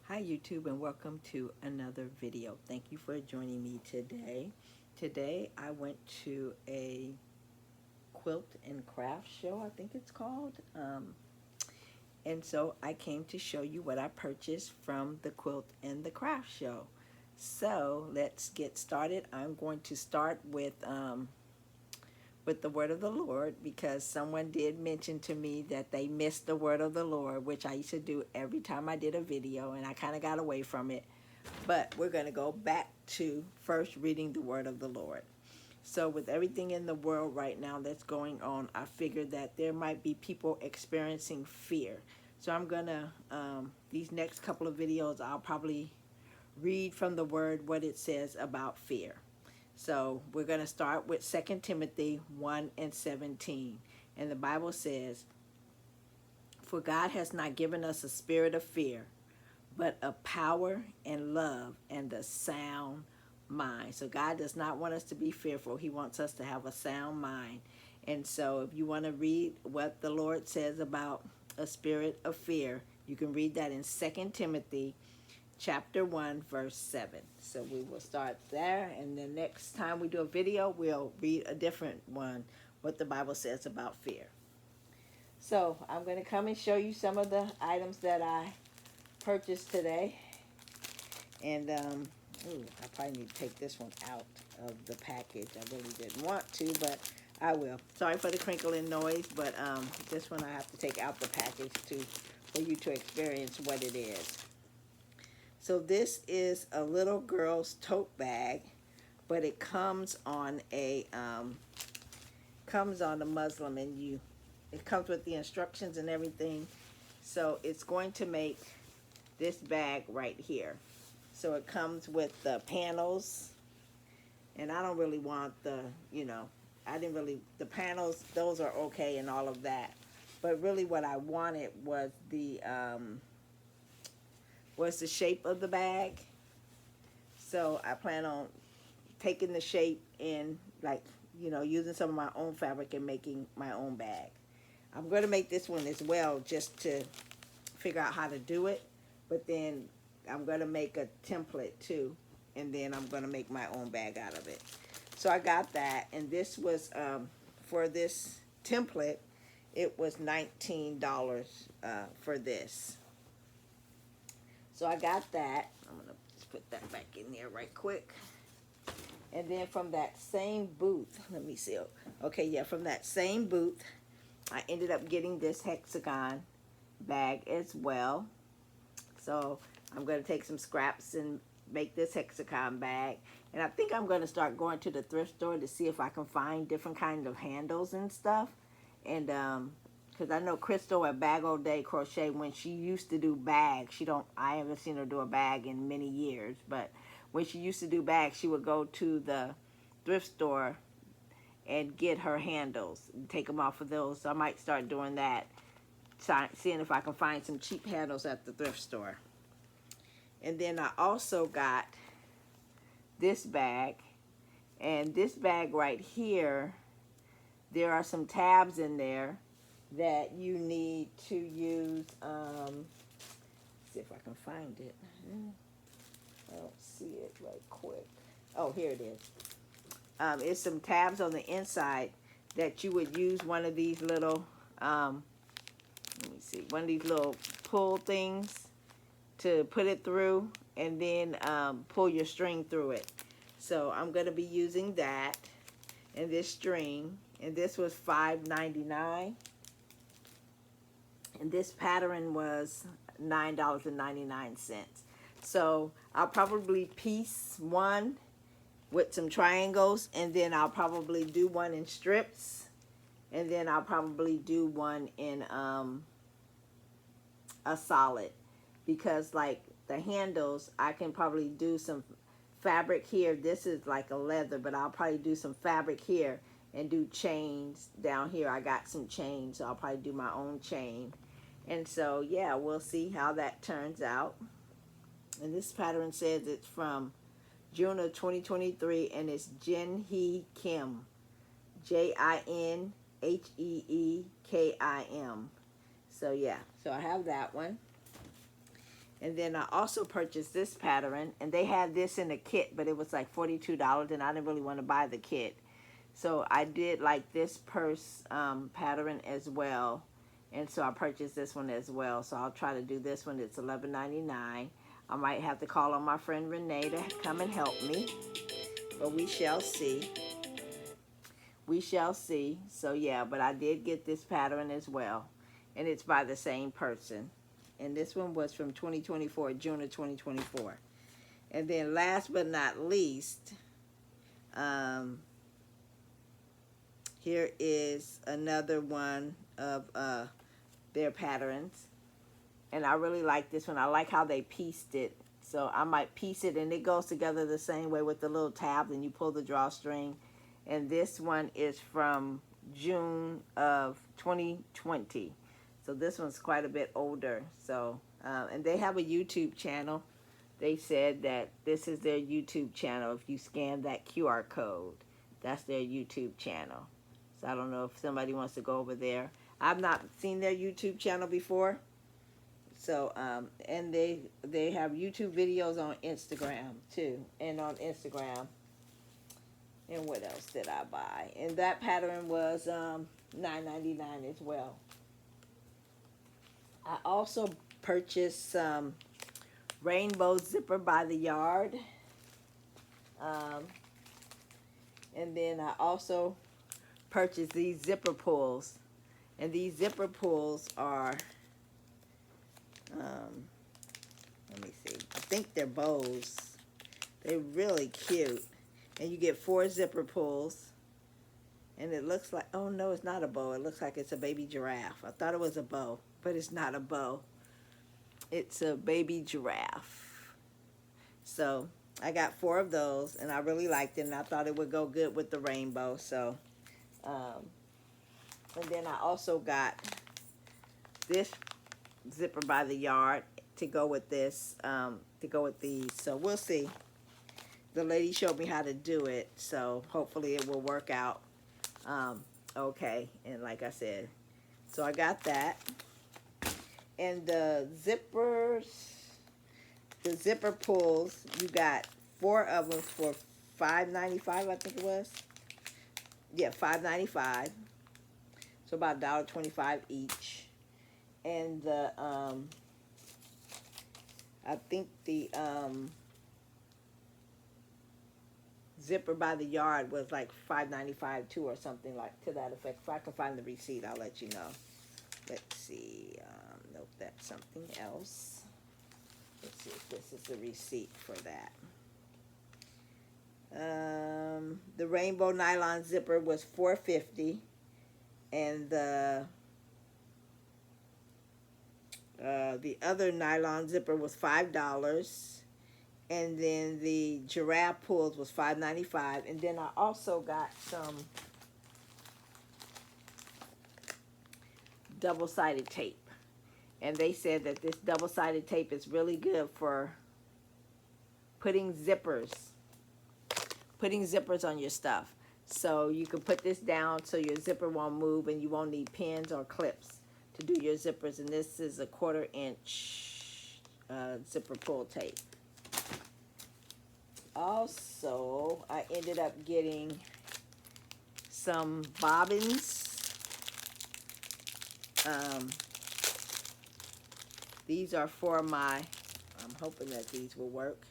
Hi YouTube and welcome to another video. Thank you for joining me today. Today I went to a quilt and craft show, I think it's called. And so I came to show you what I purchased from the quilt and the craft show. So let's get started. I'm going to start with the word of the Lord, because someone did mention to me that they missed the word of the Lord, which I used to do every time I did a video, and I kind of got away from it. But we're going to go back to first reading the word of the Lord. So with everything in the world right now that's going on, I figured that there might be people experiencing fear. So I'm going to, these next couple of videos, I'll probably read from the word what it says about fear. So we're going to start with 2 Timothy 1 and 17. And the Bible says, "For God has not given us a spirit of fear, but of power and love and a sound mind." So God does not want us to be fearful. He wants us to have a sound mind. And so if you want to read what the Lord says about a spirit of fear, you can read that in 2 Timothy chapter 1 verse 7. So we will start there, and the next time we do a video we'll read a different one, what the Bible says about fear. So I'm going to come and show you some of the items that I purchased today. And I probably need to take this one out of the package. I really didn't want to, but I will. Sorry for the crinkling noise, but this one I have to take out the package for you to experience what it is. So this is a little girl's tote bag, but it comes on a muslin, and it comes with the instructions and everything. So it's going to make this bag right here. So it comes with the panels, and I don't really want the panels, those are okay and all of that. But really what I wanted was the shape of the bag. So I plan on taking the shape and using some of my own fabric and making my own bag. I'm going to make this one as well just to figure out how to do it, but then I'm going to make a template too, and then I'm going to make my own bag out of it. So I got that, and this was for this template, it was $19 for this. So I got that. I'm going to just put that back in there right quick. And then from that same booth, let me see. Okay, yeah, from that same booth, I ended up getting this hexagon bag as well. So I'm going to take some scraps and make this hexagon bag. And I think I'm going to start going to the thrift store to see if I can find different kinds of handles and stuff. And because I know Crystal at Bag All Day Crochet, when she used to do bags, I haven't seen her do a bag in many years, but when she used to do bags, she would go to the thrift store and get her handles and take them off of those. So I might start doing that, seeing if I can find some cheap handles at the thrift store. And then I also got this bag, and this bag right here, there are some tabs in there that you need to use. See if I can find it. I don't see it right quick. Oh, here it is. It's some tabs on the inside that you would use one of these little, let me see, one of these little pull things to put it through, and then pull your string through it. So I'm going to be using that and this string, and this was $5.99, and this pattern was $9.99. So I'll probably piece one with some triangles, and then I'll probably do one in strips, and then I'll probably do one in a solid, because like the handles, I can probably do some fabric here. This is like a leather, but I'll probably do some fabric here and do chains down here. I got some chains, so I'll probably do my own chain. And so yeah, we'll see how that turns out. And this pattern says it's from June of 2023, and it's Jin Hee Kim, JinHeeKim. So yeah, so I have that one. And then I also purchased this pattern, and they had this in a kit, but it was like $42, and I didn't really want to buy the kit. So I did like this purse pattern as well, and so I purchased this one as well. So I'll try to do this one. It's $11.99. I might have to call on my friend Renee to come and help me, but we shall see. We shall see. So yeah, but I did get this pattern as well, and it's by the same person. And this one was from 2024, June of 2024. And then last but not least, here is another one of their patterns. And I really like this one. I like how they pieced it. So I might piece it, and it goes together the same way with the little tab, and you pull the drawstring. And this one is from June of 2020. So this one's quite a bit older. So, and they have a YouTube channel. They said that this is their YouTube channel. If you scan that QR code, that's their YouTube channel. So I don't know if somebody wants to go over there. I've not seen their YouTube channel before. So, and they have YouTube videos on Instagram too, and on Instagram. And what else did I buy? And that pattern was $9.99 as well. I also purchased some rainbow zipper by the yard. And then I also purchased these zipper pulls. And these zipper pulls are, let me see, I think they're bows. They're really cute. And you get 4 zipper pulls. And it looks like, oh no, it's not a bow. It looks like it's a baby giraffe. I thought it was a bow, but it's not a bow. It's a baby giraffe. So I got 4 of those, and I really liked it, and I thought it would go good with the rainbow. So, and then I also got this zipper by the yard to go with this, to go with these. So we'll see. The lady showed me how to do it, so hopefully it will work out okay. And like I said, so I got that. And the zipper pulls, you got 4 of them for $5.95, I think it was. Yeah, $5.95. So about $1.25 each. And the I think the zipper by the yard was like $5.95 too, or something like to that effect. If I can find the receipt, I'll let you know. Let's see. Nope, that's something else. Let's see if this is the receipt for that. The rainbow nylon zipper was $4.50, and the other nylon zipper was $5. And then the giraffe pulls was $5.95. And then I also got some double-sided tape. And they said that this double-sided tape is really good for putting zippers on your stuff. So you can put this down so your zipper won't move, and you won't need pins or clips to do your zippers. And this is a 1/4 inch zipper pull tape. Also, I ended up getting some bobbins. These are for my, I'm hoping that these will work,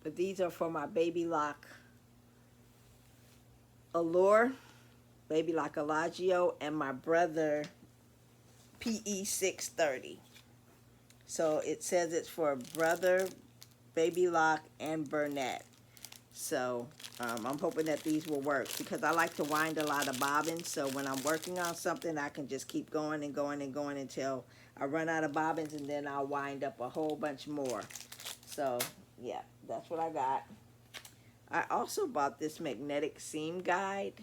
but these are for my Baby Lock Allure, Baby Lock Elagio, and my Brother PE 630. So it says it's for Brother, Baby Lock, and Burnett. So I'm hoping that these will work, because I like to wind a lot of bobbins. So when I'm working on something, I can just keep going and going and going until I run out of bobbins, and then I'll wind up a whole bunch more. So yeah, that's what I got. I also bought this magnetic seam guide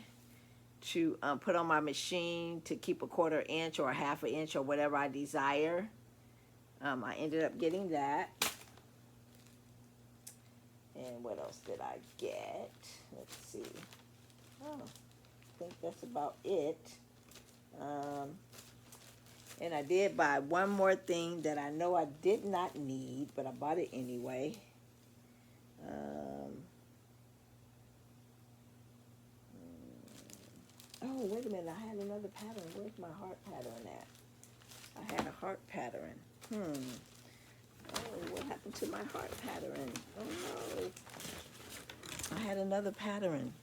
to put on my machine to keep a 1/4 inch or a 1/2 inch or whatever I desire. I ended up getting that. And what else did I get? Let's see. Oh, I think that's about it. And I did buy one more thing that I know I did not need, but I bought it anyway. Oh, wait a minute. I had another pattern. Where's my heart pattern at? I had a heart pattern. Oh, what happened to my heart pattern? Oh, no. I had another pattern.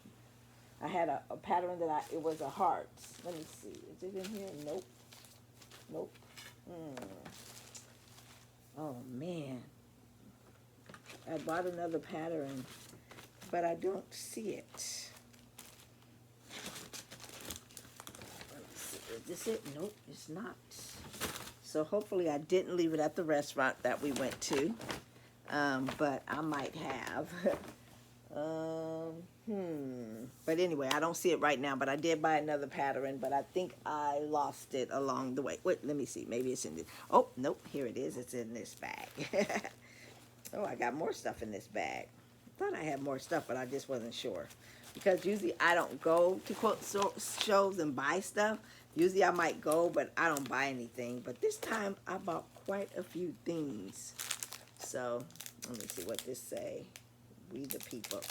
I had a pattern that it was a heart. Let me see. Is it in here? Nope. Nope. Oh, man. I bought another pattern, but I don't see it. Is this it? Nope, it's not. So hopefully I didn't leave it at the restaurant that we went to, but I might have. But anyway, I don't see it right now, but I did buy another pattern, but I think I lost it along the way. Wait, let me see. Maybe it's in this. Oh, nope, here it is. It's in this bag. Oh, I got more stuff in this bag. I thought I had more stuff, but I just wasn't sure. Because usually I don't go to quilt shows and buy stuff. Usually I might go, but I don't buy anything. But this time I bought quite a few things. So, let me see what this say. We the people.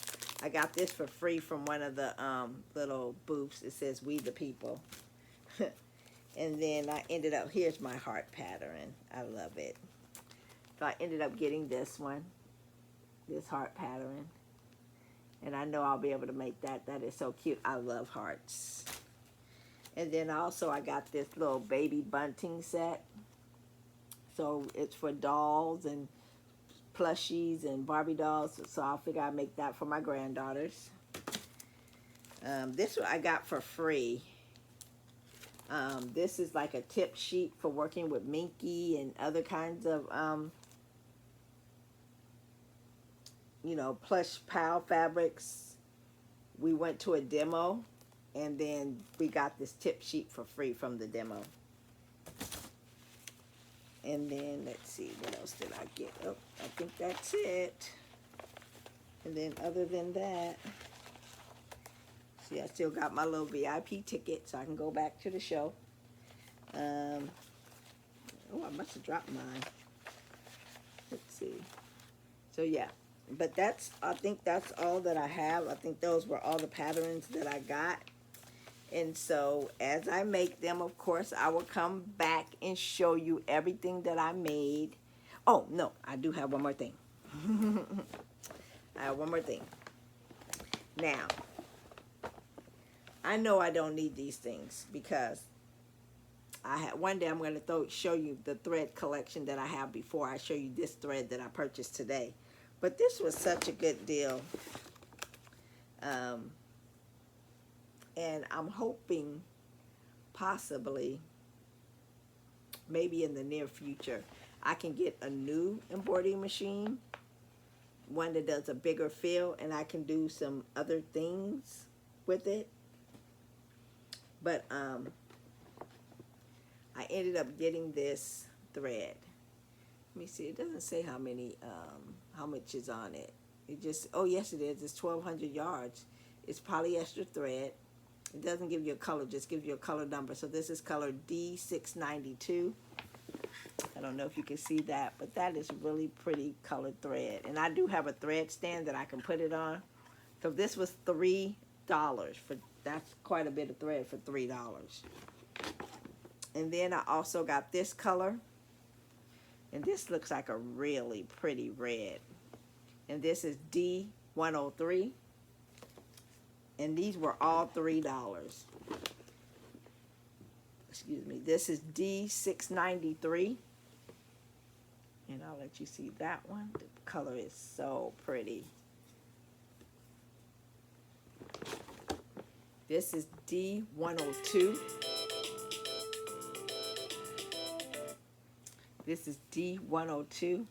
I got this for free from one of the little booths. It says We the People. And then I ended up, here's my heart pattern. I love it. So I ended up getting this one. This heart pattern. And I know I'll be able to make that. That is so cute. I love hearts. And then also I got this little baby bunting set. So it's for dolls and plushies and Barbie dolls. So I'll figure I'll make that for my granddaughters. This one I got for free. This is like a tip sheet for working with Minky and other kinds of you know, plush POW fabrics. We went to a demo, and then we got this tip sheet for free from the demo. And then, let's see, what else did I get? Oh, I think that's it. And then other than that, see, I still got my little VIP ticket, so I can go back to the show. Oh, I must have dropped mine. Let's see. So, yeah. But that's, I think that's all that I have. I think those were all the patterns that I got. And so as I make them, of course, I will come back and show you everything that I made. Oh, no, I do have one more thing. I have one more thing. Now, I know I don't need these things because one day I'm going to show you the thread collection that I have before I show you this thread that I purchased today. But this was such a good deal. And I'm hoping possibly, maybe in the near future, I can get a new embroidery machine. One that does a bigger fill, and I can do some other things with it. But I ended up getting this thread. Let me see. It doesn't say how much is on it. It just, oh yes it is. It's 1,200 yards. It's polyester thread. It doesn't give you a color, just gives you a color number. So this is color D692. I don't know if you can see that, but that is really pretty colored thread. And I do have a thread stand that I can put it on. So this was $3 that's quite a bit of thread for $3. And then I also got this color. And this looks like a really pretty red. And this is D103. And these were all $3. Excuse me. This is D693. And I'll let you see that one. The color is so pretty. This is D102. This is D102.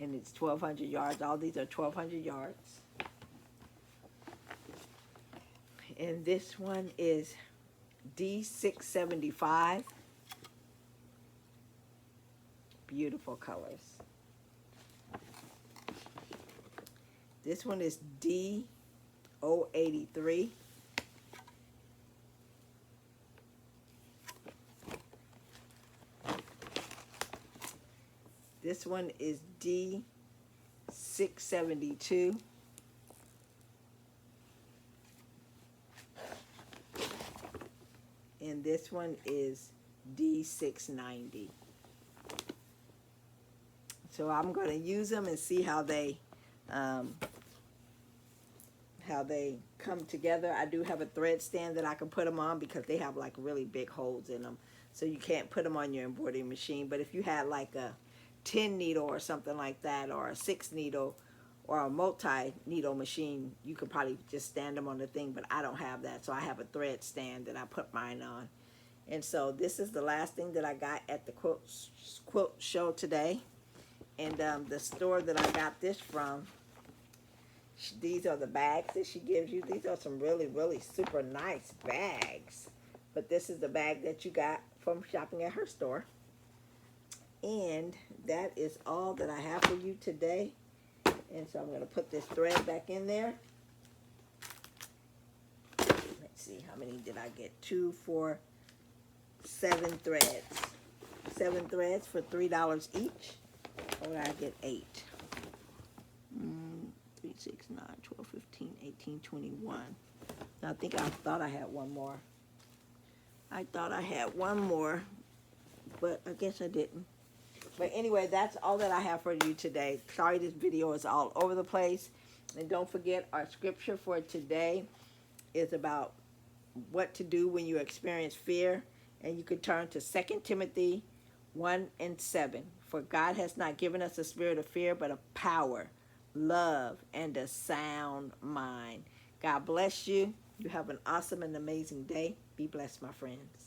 And it's 1,200 yards. All these are 1,200 yards. And this one is D675. Beautiful colors. This one is D083. This one is D672. And this one is D690. So I'm going to use them and see how they come together. I do have a thread stand that I can put them on because they have like really big holes in them. So you can't put them on your embroidery machine. But if you had like a 10 needle or something like that, or a 6 needle or a multi-needle machine, you could probably just stand them on the thing. But I don't have that. So I have a thread stand that I put mine on. And so this is the last thing that I got at the quilt show today. And the store that I got this from, these are the bags that she gives you. These are some really, really super nice bags. But this is the bag that you got from shopping at her store. And that is all that I have for you today. And so I'm going to put this thread back in there. Let's see, how many did I get? 2, 4, 7 threads. 7 threads for $3 each. Or did I get 8? 3, 6, 9, 12, 15, 18, 21. I think I thought I had one more. I thought I had one more, but I guess I didn't. But anyway, that's all that I have for you today. Sorry this video is all over the place. And don't forget, our scripture for today is about what to do when you experience fear. And you can turn to 2 Timothy 1:7. For God has not given us a spirit of fear, but of power, love, and a sound mind. God bless you. You have an awesome and amazing day. Be blessed, my friends.